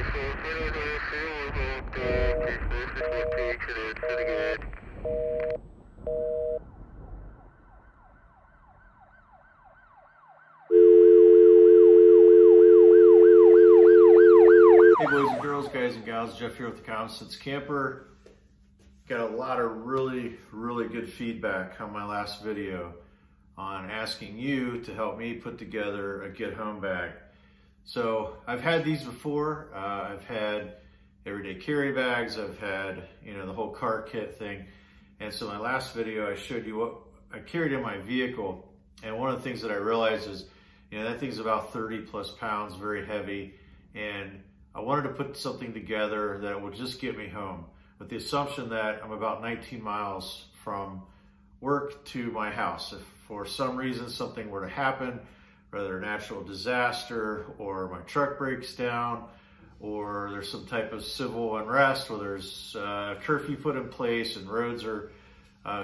Hey boys and girls, guys and gals, Jeff here with the Common Sense Camper. Got a lot of really good feedback on my last video on asking you to help me put together a get home bag. So I've had these before. I've had everyday carry bags. I've had, the whole car kit thing. And so my last video, I showed you what I carried in my vehicle. And one of the things that I realized is, that thing's about 30 plus pounds, very heavy. And I wanted to put something together that would just get me home, with the assumption that I'm about 19 miles from work to my house. If for some reason something were to happen, whether a natural disaster or my truck breaks down, or there's some type of civil unrest, or there's a curfew put in place and roads are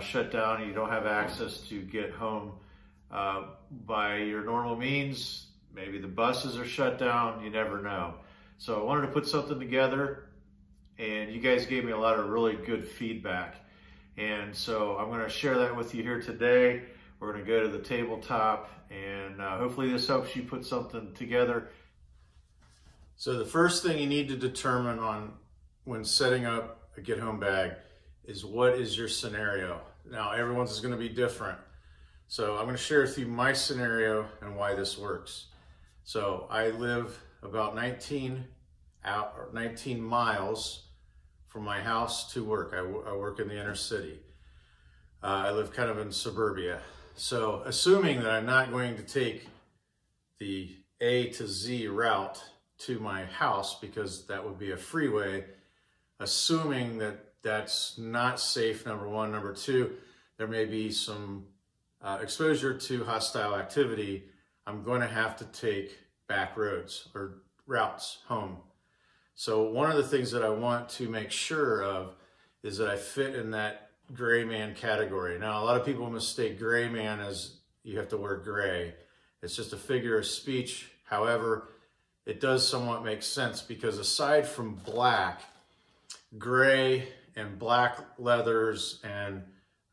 shut down and you don't have access to get home by your normal means, maybe the buses are shut down, you never know. So I wanted to put something together, and you guys gave me a lot of really good feedback. And so I'm going to share that with you here today. We're going to go to the tabletop, and hopefully this helps you put something together. So the first thing you need to determine when setting up a get home bag is, what is your scenario? Now everyone's is going to be different. So I'm going to share with you my scenario and why this works. So I live about 19 miles from my house to work. I work in the inner city. I live kind of in suburbia. So assuming that I'm not going to take the A to Z route to my house, because that would be a freeway, assuming that that's not safe, number one. Number two, there may be some exposure to hostile activity. I'm going to have to take back roads or routes home. So one of the things that I want to make sure of is that I fit in that gray man category. Now, a lot of people mistake gray man as you have to wear gray. It's just a figure of speech. However, it does somewhat make sense, because aside from black, gray and black leathers and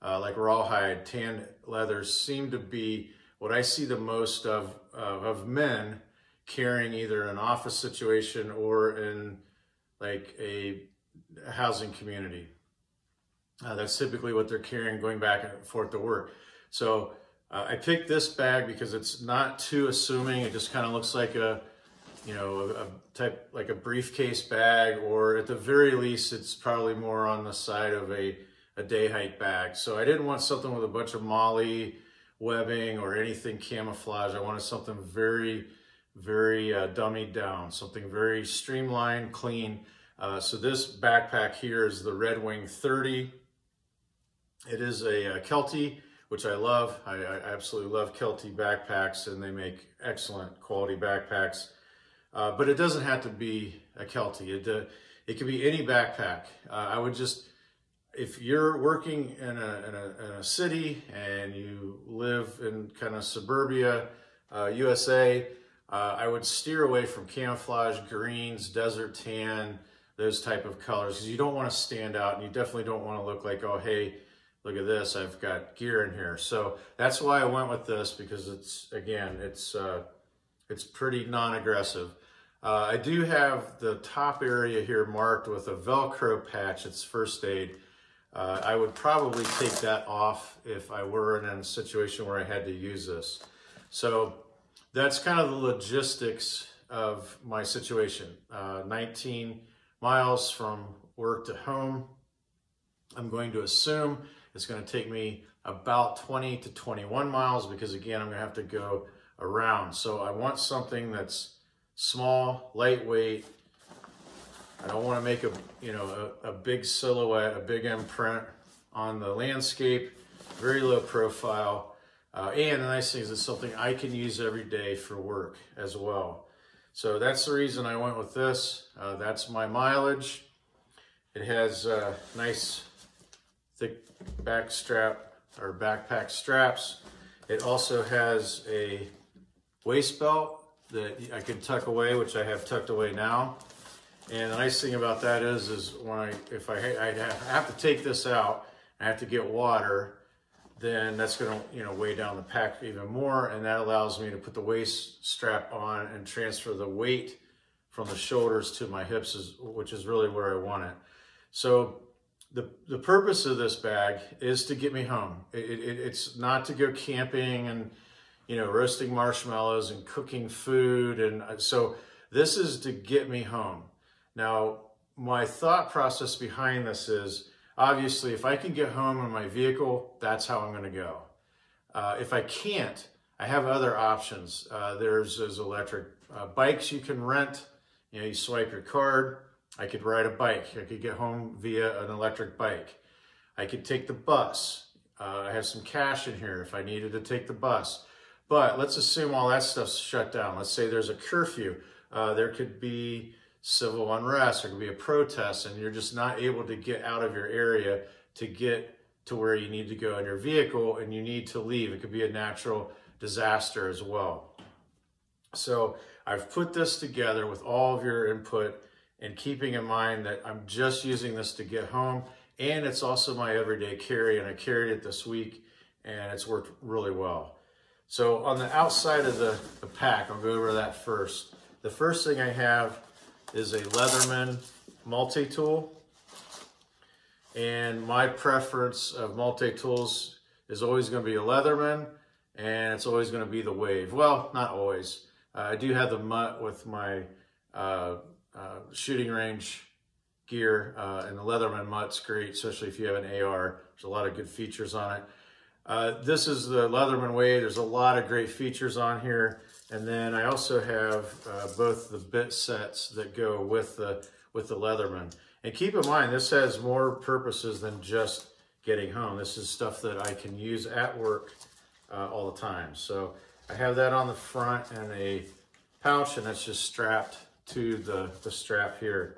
like rawhide, tan leathers seem to be what I see the most of men carrying either in an office situation or in like a housing community. That's typically what they're carrying going back and forth to work. So I picked this bag because it's not too assuming. It just kind of looks like a briefcase bag, or at the very least, it's probably more on the side of a day hike bag. So I didn't want something with a bunch of molly webbing or anything camouflage. I wanted something very dummied down, something very streamlined, clean. So this backpack here is the Red Wing 30. It is a Kelty, which I love. I absolutely love Kelty backpacks, and they make excellent quality backpacks. But it doesn't have to be a Kelty. It could be any backpack. I would just, if you're working in a city and you live in kind of suburbia, USA, I would steer away from camouflage, greens, desert tan, those type of colors, because you don't want to stand out, and you definitely don't want to look like, oh, hey, look at this, I've got gear in here. So that's why I went with this, because it's pretty non-aggressive. I do have the top area here marked with a Velcro patch. It's first aid. I would probably take that off if I were in a situation where I had to use this. So that's kind of the logistics of my situation. 19 miles from work to home. I'm going to assume it's going to take me about 20 to 21 miles, because again, I'm going to have to go around. So I want something that's small, lightweight. I don't want to make a big silhouette, a big imprint on the landscape, very low profile. And the nice thing is it's something I can use every day for work as well. So that's the reason I went with this. That's my mileage. It has nice thick back strap or backpack straps. It also has a waist belt that I can tuck away, which I have tucked away now. And the nice thing about that is when if I have to take this out, I have to get water, then that's going to weigh down the pack even more, and that allows me to put the waist strap on and transfer the weight from the shoulders to my hips, which is really where I want it. So the purpose of this bag is to get me home. It's not to go camping and roasting marshmallows and cooking food, and so this is to get me home. Now, my thought process behind this is, obviously, if I can get home in my vehicle, that's how I'm going to go. If I can't, I have other options. There's electric bikes you can rent. You swipe your card. I could ride a bike. I could get home via an electric bike. I could take the bus. I have some cash in here if I needed to take the bus. But let's assume all that stuff's shut down. Let's say there's a curfew. There could be civil unrest, there could be a protest, and you're just not able to get out of your area to get to where you need to go in your vehicle, and you need to leave. It could be a natural disaster as well. So I've put this together with all of your input, and keeping in mind that I'm just using this to get home, and it's also my everyday carry, and I carried it this week, and it's worked really well. So on the outside of the pack, I'll go over that first. The first thing I have is a Leatherman Multi-Tool, and my preference of multi-tools is always going to be a Leatherman, and it's always going to be the Wave. Well, not always. I do have the Mutt with my shooting range gear, and the Leatherman Mutt's great, especially if you have an AR. There's a lot of good features on it. This is the Leatherman Wave. There's a lot of great features on here. And then I also have both the bit sets that go with the Leatherman. And keep in mind, this has more purposes than just getting home. This is stuff that I can use at work all the time. So I have that on the front and a pouch, and that's just strapped to the strap here.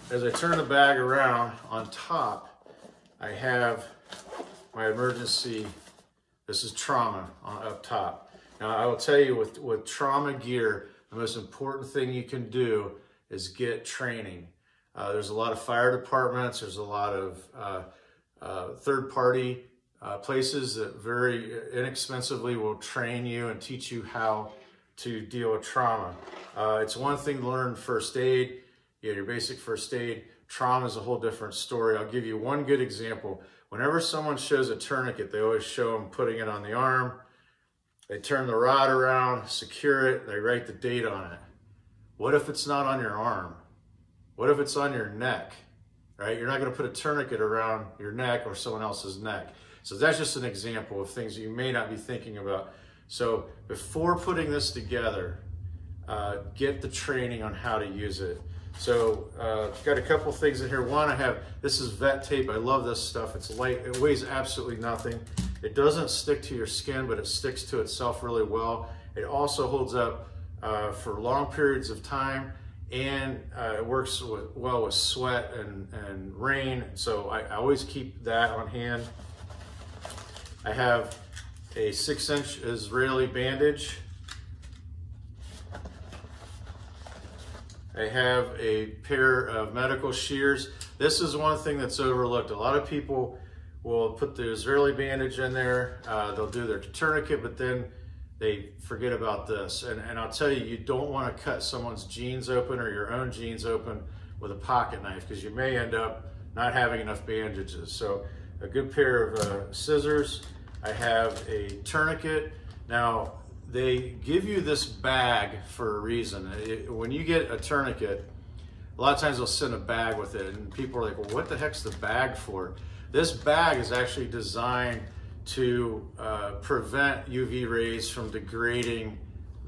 As I turn the bag around, on top, I have my emergency, this is trauma up top. Now, I will tell you, with trauma gear, the most important thing you can do is get training. There's a lot of fire departments, there's a lot of third-party places that very inexpensively will train you and teach you how to deal with trauma. It's one thing to learn first aid, your basic first aid. Trauma is a whole different story. I'll give you one good example. Whenever someone shows a tourniquet, they always show them putting it on the arm. They turn the rod around, secure it, they write the date on it. What if it's not on your arm? What if it's on your neck, right? You're not gonna put a tourniquet around your neck or someone else's neck. So that's just an example of things you may not be thinking about. So before putting this together, get the training on how to use it. So got a couple things in here. One, this is vet tape. I love this stuff. It's light, it weighs absolutely nothing. It doesn't stick to your skin, but it sticks to itself really well. It also holds up for long periods of time, and it works well with sweat and rain. So I always keep that on hand. I have a 6-inch Israeli bandage. I have a pair of medical shears. This is one thing that's overlooked. A lot of people will put the Israeli bandage in there, they'll do their tourniquet, but then they forget about this. And I'll tell you, you don't want to cut someone's jeans open or your own jeans open with a pocket knife, because you may end up not having enough bandages. So a good pair of scissors. I have a tourniquet. Now, they give you this bag for a reason. When you get a tourniquet, a lot of times they'll send a bag with it, and people are like, well, what the heck's the bag for? This bag is actually designed to prevent UV rays from degrading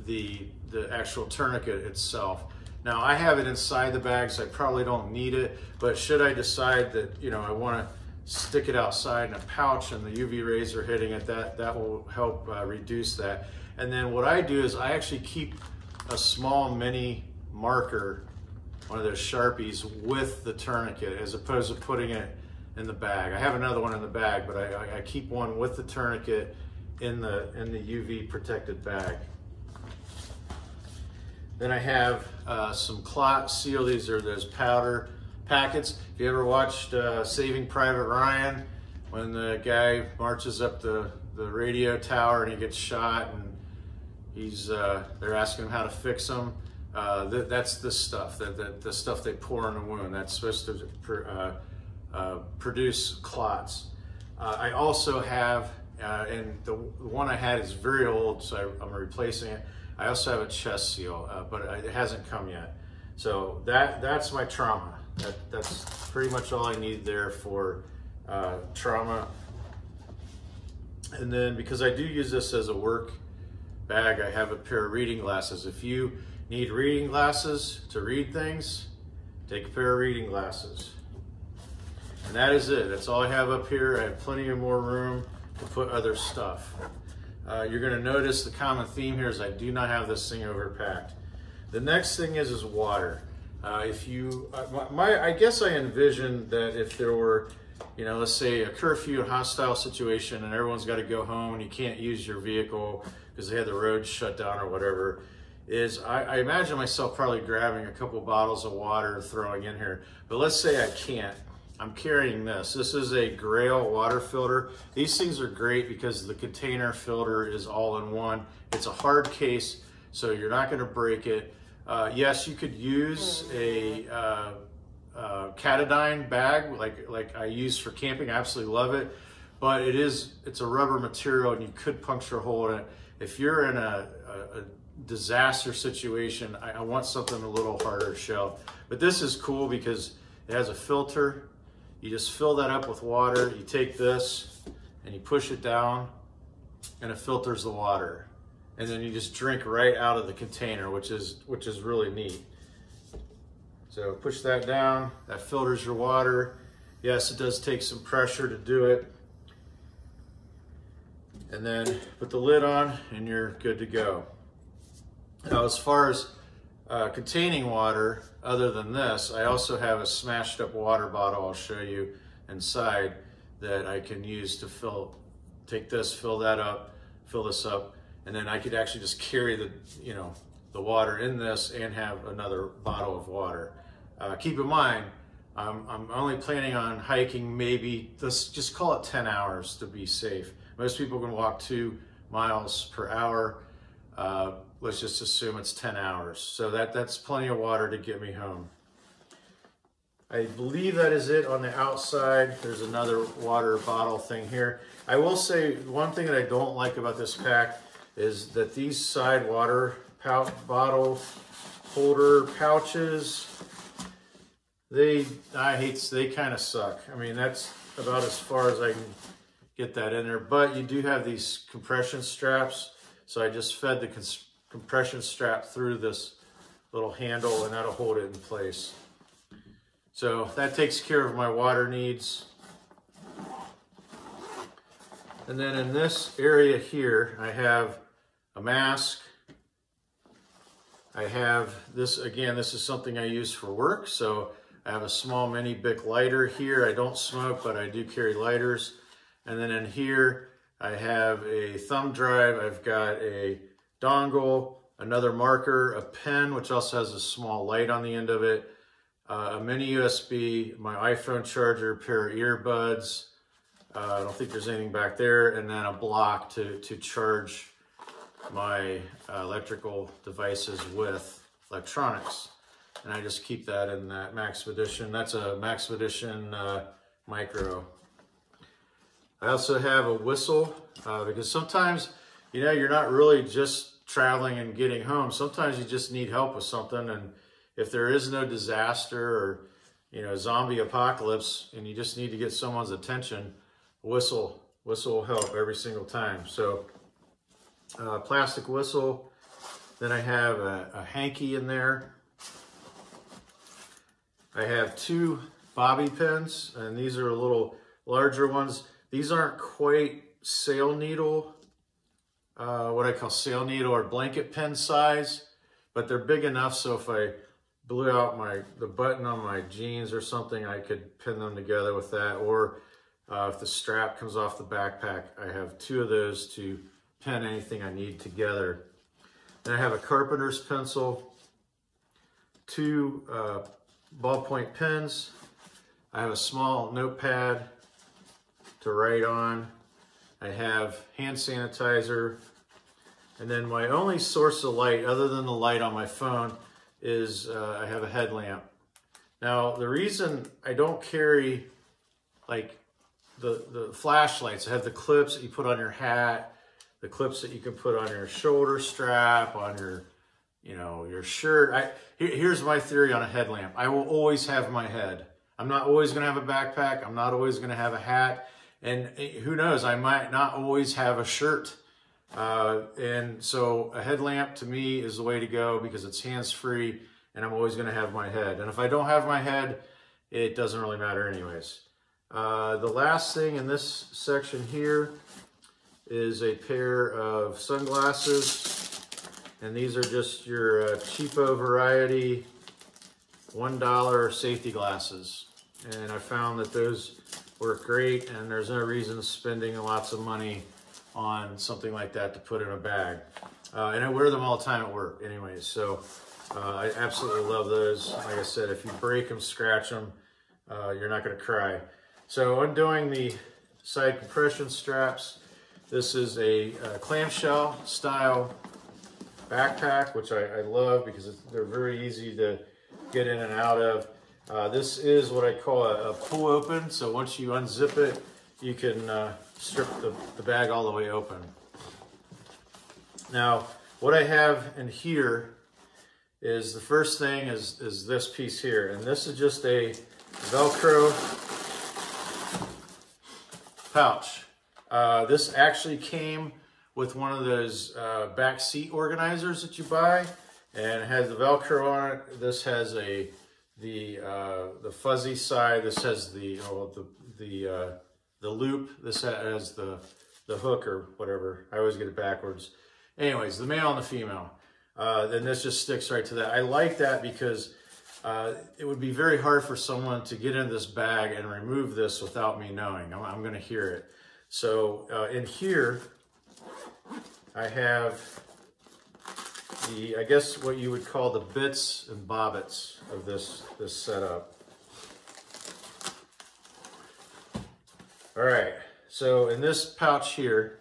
the actual tourniquet itself. Now, I have it inside the bag, so I probably don't need it, but should I decide that, I want to stick it outside in a pouch and the UV rays are hitting it, that will help reduce that. And then what I do is I actually keep a small mini marker, one of those Sharpies, with the tourniquet, as opposed to putting it in the bag. I have another one in the bag, but I keep one with the tourniquet in the UV protected bag. Then I have some Clot Seal. These are those powder packets. If you ever watched Saving Private Ryan, when the guy marches up the radio tower and he gets shot and they're asking him how to fix him, that's this stuff, the stuff they pour in the wound. That's supposed to produce clots. I also have, and the one I had is very old, so I'm replacing it. I also have a chest seal, but it hasn't come yet. So that's my trauma. That's pretty much all I need there for trauma. And then, because I do use this as a work bag, I have a pair of reading glasses. If you need reading glasses to read things, take a pair of reading glasses. And that is it. That's all I have up here. I have plenty of more room to put other stuff. You're going to notice the common theme here is I do not have this thing overpacked. The next thing is water. I guess I envisioned that if there were, let's say a curfew, hostile situation, and everyone's got to go home and you can't use your vehicle because they had the roads shut down or whatever, I imagine myself probably grabbing a couple bottles of water and throwing in here. But let's say I can't. I'm carrying this. This is a Grail water filter. These things are great because the container filter is all in one. It's a hard case, so you're not going to break it. Yes, you could use a Catadine bag like I use for camping. I absolutely love it, but it's a rubber material and you could puncture a hole in it. If you're in a disaster situation, I want something a little harder shell. But this is cool because it has a filter. You just fill that up with water. You take this and you push it down and it filters the water. And then you just drink right out of the container, which is really neat. So push that down, that filters your water. Yes, it does take some pressure to do it. And then put the lid on and you're good to go. Now, as far as containing water, other than this, I also have a smashed up water bottle I'll show you inside that I can use to take this, fill that up, fill this up, and then I could actually just carry the water in this and have another bottle of water. Keep in mind, I'm only planning on hiking maybe, let's just call it 10 hours to be safe. Most people can walk 2 miles per hour. Let's just assume it's 10 hours. So that's plenty of water to get me home. I believe that is it on the outside. There's another water bottle thing here. I will say one thing that I don't like about this pack is that these side water bottle holder pouches, they kind of suck. I mean, that's about as far as I can get that in there. But you do have these compression straps. So I just fed the compression strap through this little handle and that'll hold it in place. So that takes care of my water needs. And then in this area here, I have a mask. I have this, again, this is something I use for work. So I have a small mini Bic lighter here. I don't smoke, but I do carry lighters. And then in here, I have a thumb drive. I've got a dongle, another marker, a pen, which also has a small light on the end of it, a mini USB, my iPhone charger, a pair of earbuds. I don't think there's anything back there. And then a block to charge my electrical devices with electronics. And I just keep that in that Maxpedition. That's a Maxpedition Micro. I also have a whistle because sometimes, you're not really just traveling and getting home. Sometimes you just need help with something. And if there is no disaster or, zombie apocalypse and you just need to get someone's attention, whistle will help every single time. So plastic whistle. Then I have a hanky in there. I have 2 bobby pins, and these are a little larger ones. These aren't quite sail needle, what I call sail needle or blanket pin size, but they're big enough so if I blew out the button on my jeans or something, I could pin them together with that. Or if the strap comes off the backpack, I have 2 of those to pin anything I need together. Then I have a carpenter's pencil. 2 ballpoint pens. I have a small notepad to write on. I have hand sanitizer. And then my only source of light, other than the light on my phone, is I have a headlamp. Now, the reason I don't carry like the flashlights, I have the clips that you put on your hat, the clips that you can put on your shoulder strap, on your, you know, your shirt. Here's my theory on a headlamp. I will always have my head. I'm not always going to have a backpack. I'm not always going to have a hat. And who knows, I might not always have a shirt. And so a headlamp to me is the way to go because it's hands-free and I'm always going to have my head. And if I don't have my head, it doesn't really matter anyways. The last thing in this section here is a pair of sunglasses, and these are just your cheapo variety $1 safety glasses, and I found that those work great, and there's no reason spending lots of money on something like that to put in a bag. And I wear them all the time at work anyways, so I absolutely love those. Like I said, if you break them, scratch them, you're not going to cry. So undoing the side compression straps, this is a clamshell style backpack, which I love because they're very easy to get in and out of. This is what I call a pull open. So once you unzip it, you can strip the bag all the way open. Now, what I have in here is the first thing is this piece here. And this is just a Velcro pouch. This actually came with one of those back seat organizers that you buy, and it has the Velcro on it. This has the fuzzy side. This has the loop. This has the hook or whatever. I always get it backwards. Anyways, the male and the female. Then this just sticks right to that. I like that because it would be very hard for someone to get into this bag and remove this without me knowing. I'm going to hear it. So in here, I have I guess what you would call the bits and bobbits of this setup. All right, so in this pouch here,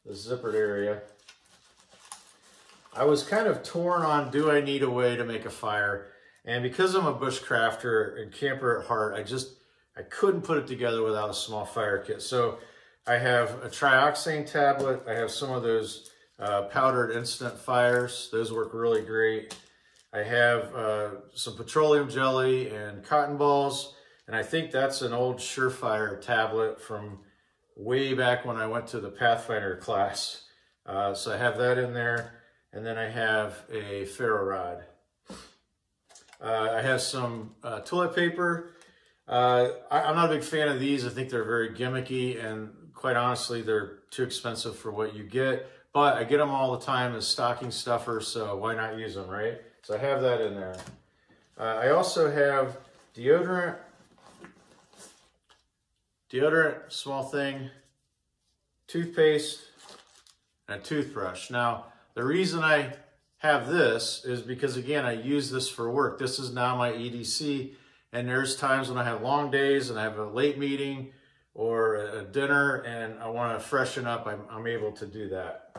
the zippered area, I was kind of torn on, do I need a way to make a fire? And because I'm a bushcrafter and camper at heart, I couldn't put it together without a small fire kit. So I have a trioxane tablet. I have some of those powdered instant fires. Those work really great. I have some petroleum jelly and cotton balls. And I think that's an old Surefire tablet from way back when I went to the Pathfinder class. So I have that in there. And then I have a ferro rod. I have some toilet paper. I'm not a big fan of these. I think they're very gimmicky, and quite honestly, they're too expensive for what you get. But I get them all the time as stocking stuffers, so why not use them, right? So I have that in there. I also have deodorant, small thing, toothpaste, and a toothbrush. Now, the reason I have this is because, again, I use this for work. This is now my EDC, and there's times when I have long days and I have a late meeting or a dinner and I want to freshen up. I'm able to do that.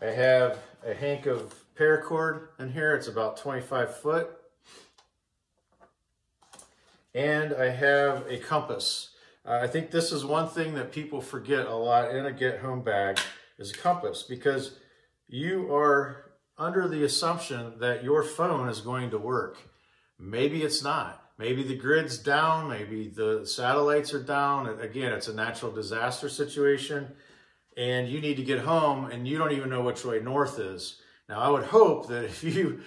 I have a hank of paracord in here. It's about 25 foot. And I have a compass. I think this is one thing that people forget a lot in a get-home bag is a compass, because you are under the assumption that your phone is going to work. Maybe it's not. Maybe the grid's down. Maybe the satellites are down. Again, it's a natural disaster situation, and you need to get home, and you don't even know which way north is. Now, I would hope that if you're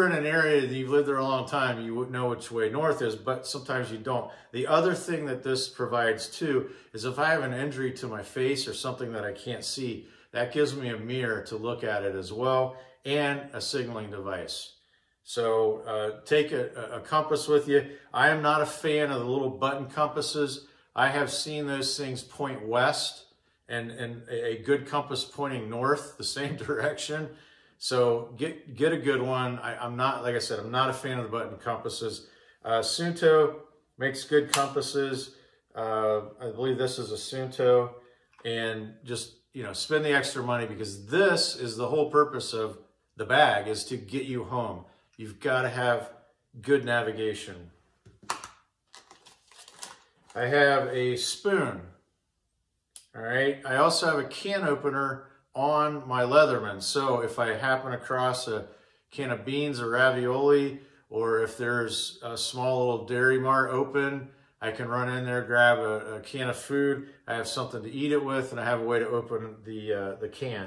in an area that you've lived there a long time, you would know which way north is, but sometimes you don't. The other thing that this provides too is if I have an injury to my face or something that I can't see, that gives me a mirror to look at it as well, and a signaling device. So take a compass with you. I am not a fan of the little button compasses. I have seen those things point west and a good compass pointing north, the same direction. So get a good one. I'm not, like I said, I'm not a fan of the button compasses. Suunto makes good compasses. I believe this is a Suunto, and just, you know, spend the extra money, because this is the whole purpose of the bag, is to get you home. You've got to have good navigation. I have a spoon. All right. I also have a can opener on my Leatherman. So if I happen across a can of beans or ravioli, or if there's a small little Dairy Mart open, I can run in there, grab a can of food. I have something to eat it with, and I have a way to open the can.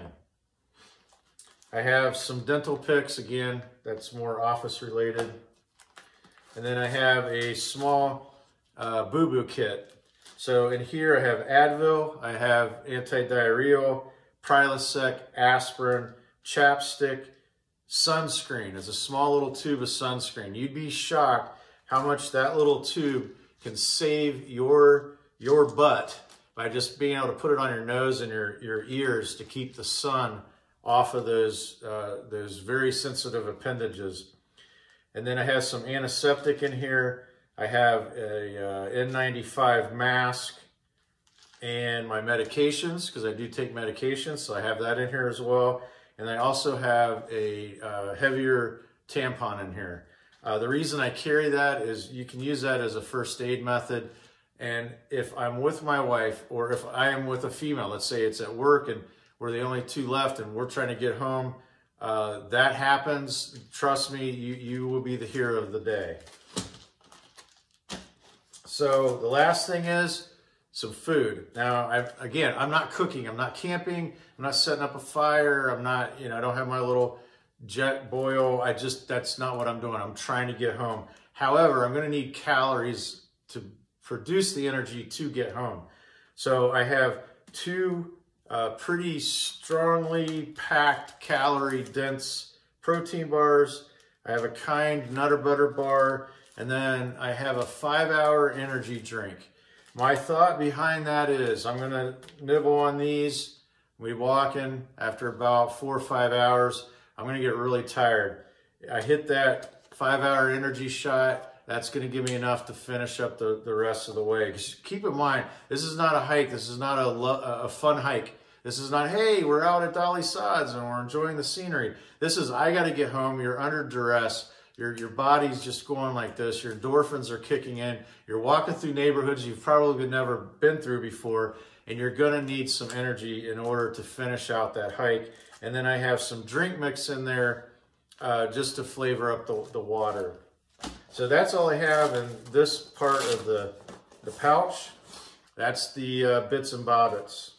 I have some dental picks, again, that's more office related. And then I have a small boo-boo kit. So in here I have Advil, I have anti-diarrheal, Prilosec, aspirin, chapstick, sunscreen. It's a small little tube of sunscreen. You'd be shocked how much that little tube can save your butt by just being able to put it on your nose and your ears to keep the sun off of those very sensitive appendages. And then I have some antiseptic in here. I have a N95 mask and my medications, because I do take medications, so I have that in here as well. And I also have a heavier tampon in here. The reason I carry that is you can use that as a first aid method. And if I'm with my wife, or if I am with a female, let's say it's at work and we're the only two left and we're trying to get home, that happens, trust me, you will be the hero of the day. So the last thing is some food. Now, I'm not cooking, I'm not camping, I'm not setting up a fire, I'm not, I don't have my little jet boil. That's not what I'm doing. I'm trying to get home. However, I'm going to need calories to produce the energy to get home. So I have two pretty strongly packed, calorie dense protein bars. I have a Kind Nutter Butter bar, and then I have a 5-hour energy drink. My thought behind that is I'm going to nibble on these. We walking after about 4 or 5 hours. I'm going to get really tired. I hit that 5-hour energy shot. That's going to give me enough to finish up the rest of the way. Because keep in mind, this is not a hike. This is not a fun hike. This is not, hey, we're out at Dolly Sods and we're enjoying the scenery. This is, I got to get home. You're under duress. Your body's just going like this. Your endorphins are kicking in. You're walking through neighborhoods you've probably never been through before, and you're going to need some energy in order to finish out that hike. And then I have some drink mix in there just to flavor up the water. So that's all I have in this part of the pouch. That's the bits and bobbits.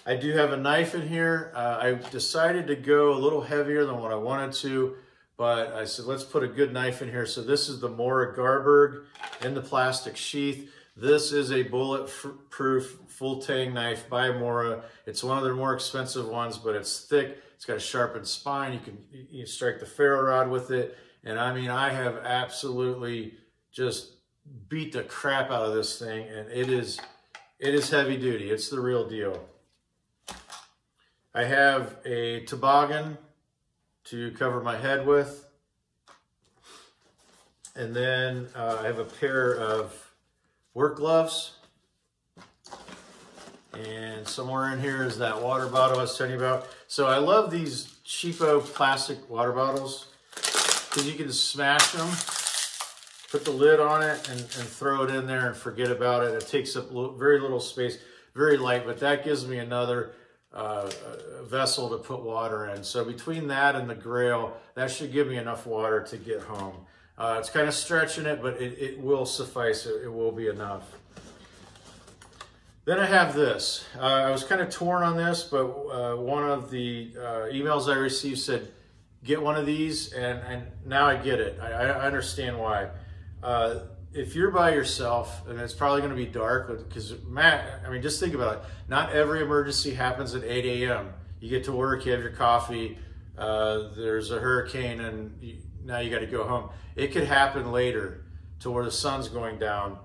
I do have a knife in here. I decided to go a little heavier than what I wanted to, but I said, let's put a good knife in here. So this is the Mora Garberg in the plastic sheath. This is a bulletproof full tang knife by Mora. It's one of their more expensive ones, but it's thick. It's got a sharpened spine. You can strike the ferro rod with it. And I mean, I have absolutely just beat the crap out of this thing, and it is heavy duty. It's the real deal. I have a toboggan to cover my head with. And then I have a pair of work gloves. And somewhere in here is that water bottle I was telling you about. So I love these cheapo plastic water bottles because you can just smash them, put the lid on it, and throw it in there and forget about it. It takes up very little space, very light, but that gives me another vessel to put water in. So between that and the Grail, that should give me enough water to get home. It's kind of stretching it, but it will suffice. It will be enough. Then I have this. I was kind of torn on this, but one of the emails I received said, get one of these, and now I get it. I understand why. If you're by yourself, and it's probably going to be dark, because Matt, I mean, just think about it. Not every emergency happens at 8 a.m. You get to work, you have your coffee, there's a hurricane, and now you got to go home. It could happen later to where the sun's going down.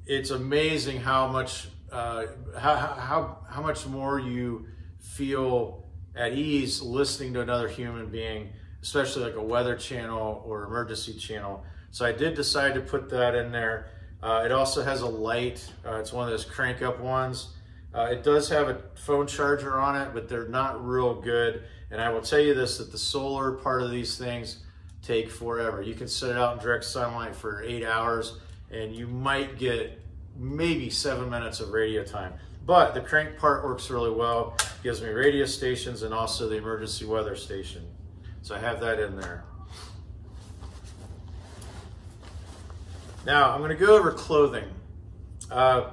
It's amazing how much how much more you feel at ease listening to another human being, especially like a weather channel or emergency channel. So I did decide to put that in there. It also has a light. It's one of those crank up ones. It does have a phone charger on it, but they're not real good. And I will tell you this, that the solar part of these things take forever. You can set it out in direct sunlight for 8 hours and you might get maybe 7 minutes of radio time. But the crank part works really well. It gives me radio stations and also the emergency weather station. So I have that in there. Now I'm going to go over clothing. I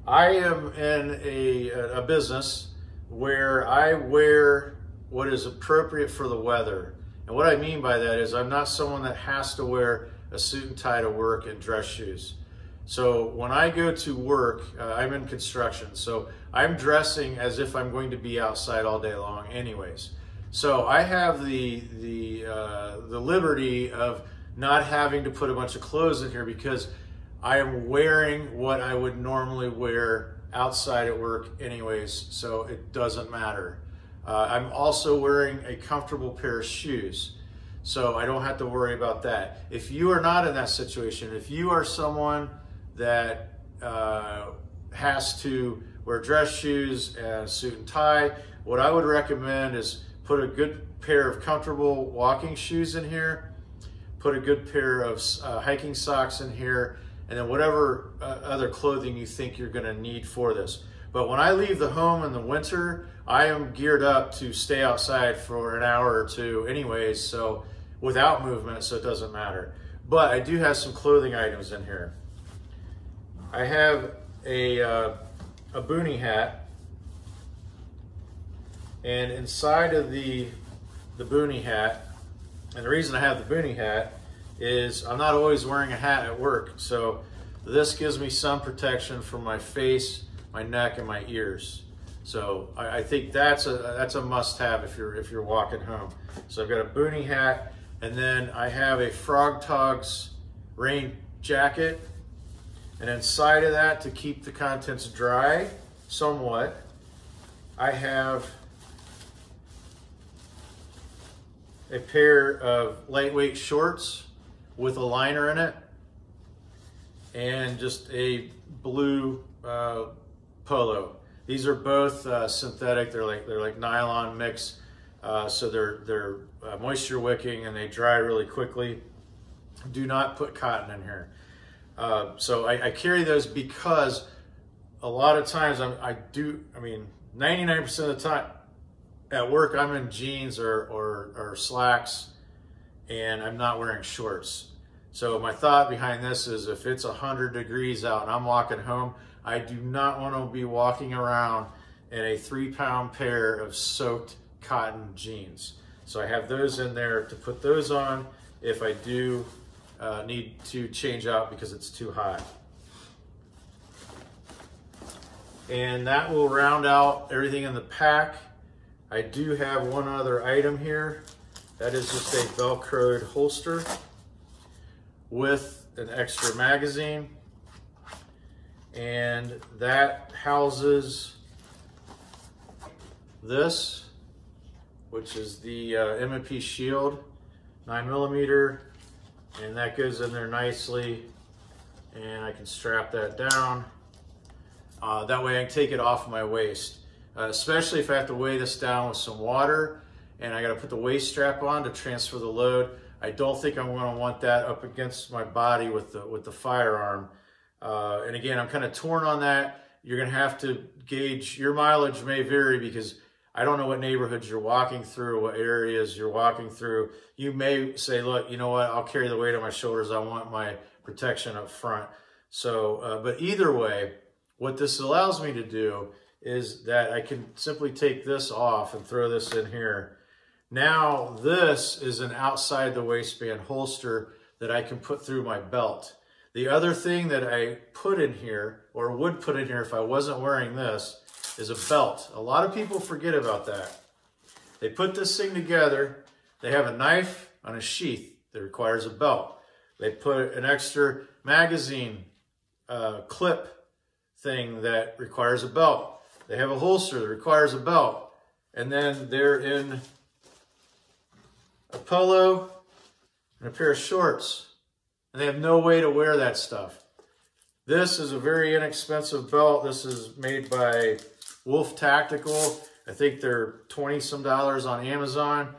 am in a business where I wear what is appropriate for the weather. And what I mean by that is I'm not someone that has to wear a suit and tie to work and dress shoes. So when I go to work, I'm in construction, so I'm dressing as if I'm going to be outside all day long anyways. So I have the liberty of not having to put a bunch of clothes in here because I am wearing what I would normally wear outside at work anyways, so it doesn't matter. I'm also wearing a comfortable pair of shoes, so I don't have to worry about that. If you are not in that situation, if you are someone that has to wear dress shoes and a suit and tie, what I would recommend is put a good pair of comfortable walking shoes in here, put a good pair of hiking socks in here, and then whatever other clothing you think you're gonna need for this. But when I leave the home in the winter, I am geared up to stay outside for an hour or two anyways, so without movement, so it doesn't matter. But I do have some clothing items in here. I have a Boonie Hat, and inside of the Boonie Hat, and the reason I have the Boonie Hat is I'm not always wearing a hat at work, so this gives me some protection from my face, my neck, and my ears. So I think that's a must-have if you're walking home. So I've got a Boonie Hat, and then I have a Frogtogs rain jacket, and inside of that, to keep the contents dry somewhat, I have a pair of lightweight shorts with a liner in it, and just a blue polo. These are both synthetic. They're like nylon mix, so they're moisture wicking and they dry really quickly. Do not put cotton in here. So I carry those because a lot of times 99% of the time at work I'm in jeans or slacks and I'm not wearing shorts. So my thought behind this is if it's 100 degrees out and I'm walking home, I do not want to be walking around in a 3-pound pair of soaked cotton jeans. So I have those in there to put those on if I do need to change out because it's too hot. And that will round out everything in the pack. I do have one other item here. That is just a Velcroed holster with an extra magazine. And that houses this, which is the M&P Shield 9mm, and that goes in there nicely, and I can strap that down. That way I can take it off my waist, especially if I have to weigh this down with some water and I got to put the waist strap on to transfer the load. I don't think I'm going to want that up against my body with the firearm. And again, I'm kind of torn on that. You're going to have to gauge, your mileage may vary because I don't know what neighborhoods you're walking through, what areas you're walking through. You may say, look, you know what, I'll carry the weight on my shoulders. I want my protection up front. So, but either way, what this allows me to do is that I can simply take this off and throw this in here. Now this is an outside the waistband holster that I can put through my belt. The other thing that I put in here, or would put in here if I wasn't wearing this, is a belt. A lot of people forget about that. They put this thing together, they have a knife on a sheath that requires a belt. They put an extra magazine clip thing that requires a belt. They have a holster that requires a belt. and then they're in a polo and a pair of shorts, and they have no way to wear that stuff. This is a very inexpensive belt. This is made by Wolf Tactical. I think they're $20-some on Amazon.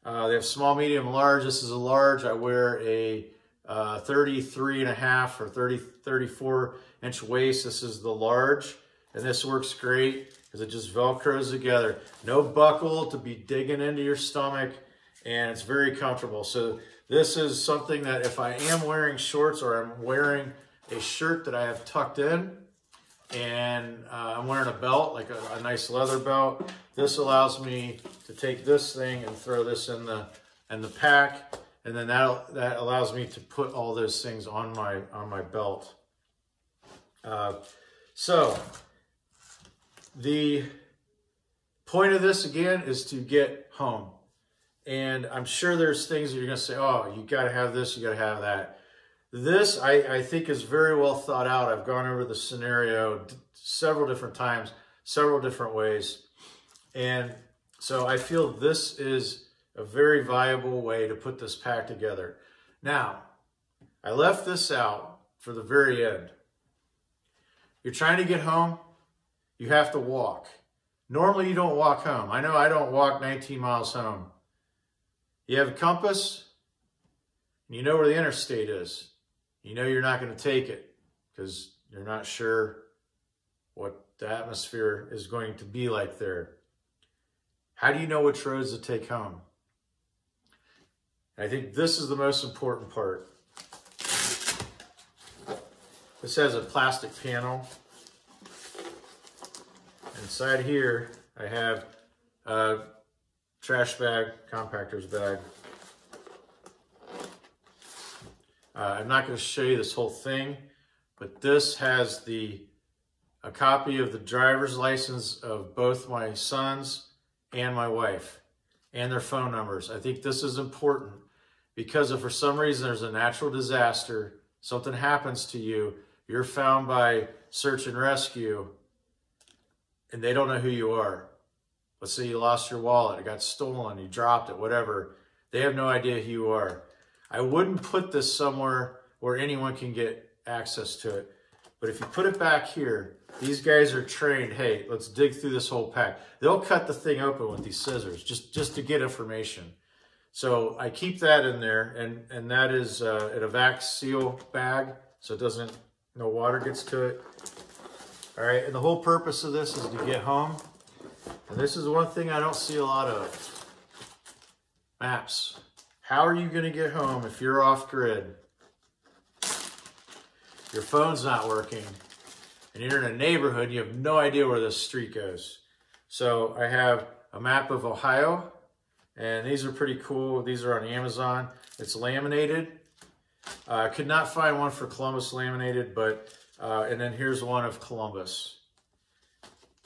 They have small, medium, large. This is a large. I wear a 33.5 or 34-inch waist. This is the large, and this works great because it just Velcros together. No buckle to be digging into your stomach, and it's very comfortable. So this is something that if I am wearing shorts or I'm wearing a shirt that I have tucked in, and I'm wearing a belt, like a nice leather belt, this allows me to take this thing and throw this in the pack, and then that allows me to put all those things on my belt. So the point of this again is to get home, and I'm sure there's things that you're going to say, oh, you got to have this, you got to have that. This, I think, is very well thought out. I've gone over the scenario several different times, several different ways. And so I feel this is a very viable way to put this pack together. Now, I left this out for the very end. You're trying to get home, you have to walk. Normally, you don't walk home. I know I don't walk 19 miles home. You have a compass, and you know where the interstate is. You know you're not going to take it because you're not sure what the atmosphere is going to be like there. How do you know which roads to take home? I think this is the most important part. This has a plastic panel. Inside here, I have a trash bag, compactor's bag. I'm not going to show you this whole thing, but this has a copy of the driver's license of both my sons and my wife, and their phone numbers. I think this is important because if for some reason there's a natural disaster, something happens to you, you're found by search and rescue, and they don't know who you are. Let's say you lost your wallet, it got stolen, you dropped it, whatever. They have no idea who you are. I wouldn't put this somewhere where anyone can get access to it. But if you put it back here, these guys are trained, hey, let's dig through this whole pack. They'll cut the thing open with these scissors just to get information. So I keep that in there, and that is in a vac seal bag, so no water gets to it. All right, and the whole purpose of this is to get home. And this is one thing I don't see a lot of. Maps. How are you going to get home if you're off grid? Your phone's not working, and you're in a neighborhood and you have no idea where this street goes. So I have a map of Ohio, and these are pretty cool. These are on Amazon. It's laminated. I could not find one for Columbus laminated, but and then here's one of Columbus.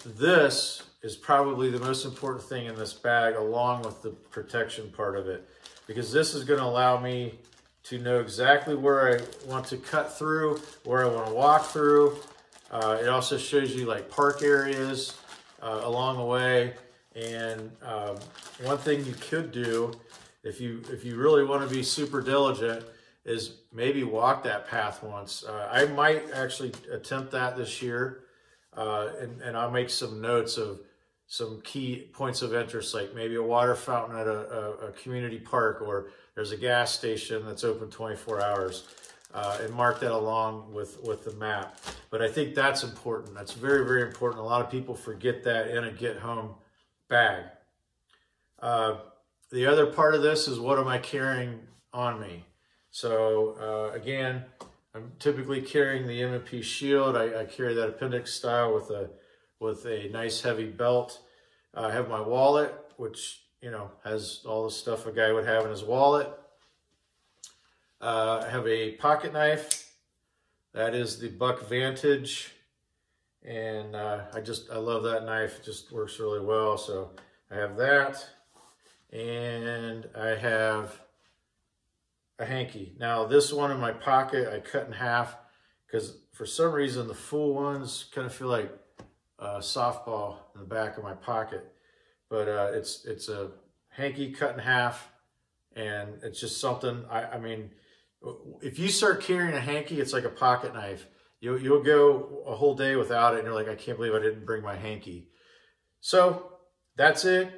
This is probably the most important thing in this bag, along with the protection part of it, because this is going to allow me to know exactly where I want to cut through, where I want to walk through. It also shows you like park areas along the way. And one thing you could do, if you really want to be super diligent, is maybe walk that path once. I might actually attempt that this year, and I'll make some notes of some key points of interest, like maybe a water fountain at a community park, or there's a gas station that's open 24 hours, and mark that along with the map. But I think that's important. That's very, very important. A lot of people forget that in a get home bag. The other part of this is, what am I carrying on me? So again, I'm typically carrying the M&P shield. I carry that appendix style with a nice heavy belt. I have my wallet, which, you know, has all the stuff a guy would have in his wallet. I have a pocket knife. That is the Buck Vantage. And I love that knife. It just works really well. So I have that. And I have a hanky. Now this one in my pocket, I cut in half because for some reason the full ones kind of feel like a softball in the back of my pocket. but it's a hanky cut in half, and it's just something, I mean, if you start carrying a hanky, it's like a pocket knife. You'll go a whole day without it, and you're like, I can't believe I didn't bring my hanky. So that's it.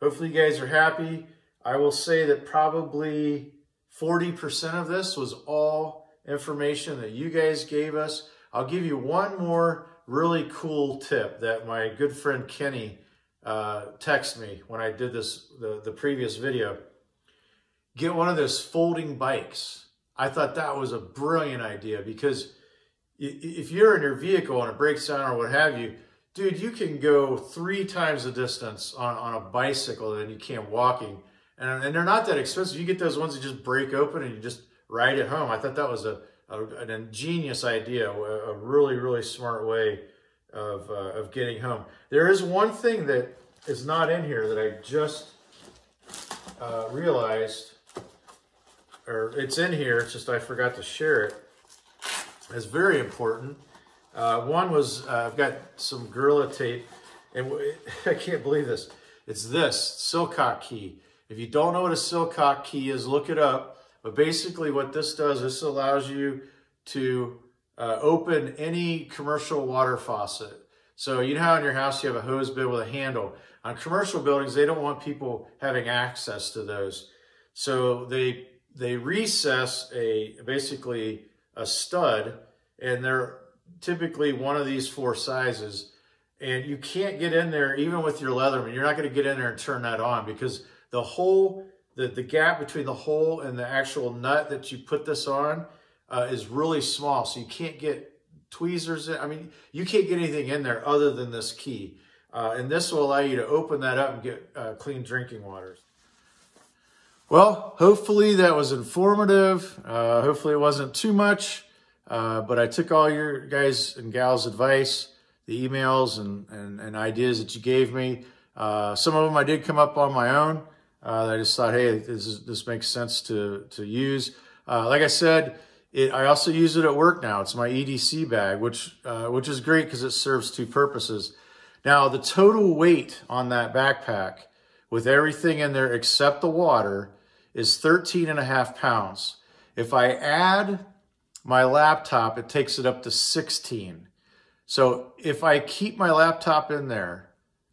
Hopefully you guys are happy. I will say that probably 40% of this was all information that you guys gave us. I'll give you one more really cool tip that my good friend Kenny texted me when I did this, the previous video. Get one of those folding bikes. I thought that was a brilliant idea, because if you're in your vehicle and it breaks down or what have you, dude, you can go 3 times the distance on a bicycle than you can walking. And they're not that expensive. You get those ones that just break open and you just ride it home. I thought that was an ingenious idea, a really, really smart way of getting home. There is one thing that is not in here that I just realized, or it's in here, it's just I forgot to share it. It's very important. One was, I've got some Gorilla Tape, and I can't believe this. It's this, Silcock Key. If you don't know what a Silcock Key is, look it up. But basically what this does, this allows you to open any commercial water faucet. So you know how in your house you have a hose bib with a handle. On commercial buildings, they don't want people having access to those. So they recess basically a stud, and they're typically one of these 4 sizes, and you can't get in there even with your Leatherman. You're not going to get in there and turn that on, because the hole, the gap between the hole and the actual nut that you put this on is really small, so you can't get tweezers in. I mean, you can't get anything in there other than this key, and this will allow you to open that up and get clean drinking water. Well, hopefully that was informative. Hopefully it wasn't too much. But I took all your guys and gals' advice, the emails and ideas that you gave me. Some of them I did come up on my own. I just thought, hey, this makes sense to use. Like I said, I also use it at work now. It's my EDC bag, which is great because it serves 2 purposes. Now, the total weight on that backpack with everything in there except the water is 13.5 pounds. If I add my laptop, it takes it up to 16. So if I keep my laptop in there,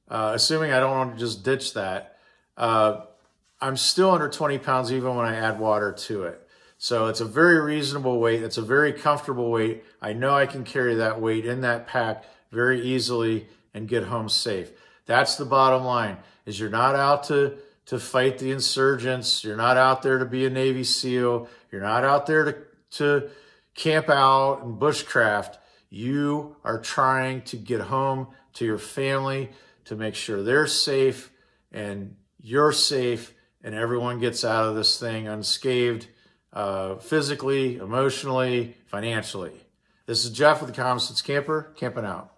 assuming I don't want to just ditch that, I'm still under 20 pounds even when I add water to it. So it's a very reasonable weight. It's a very comfortable weight. I know I can carry that weight in that pack very easily and get home safe. That's the bottom line, is you're not out to fight the insurgents. You're not out there to be a Navy SEAL. You're not out there to camp out and bushcraft. You are trying to get home to your family, to make sure they're safe and you're safe, and everyone gets out of this thing unscathed, physically, emotionally, financially. This is Jeff with the Common Sense Camper, camping out.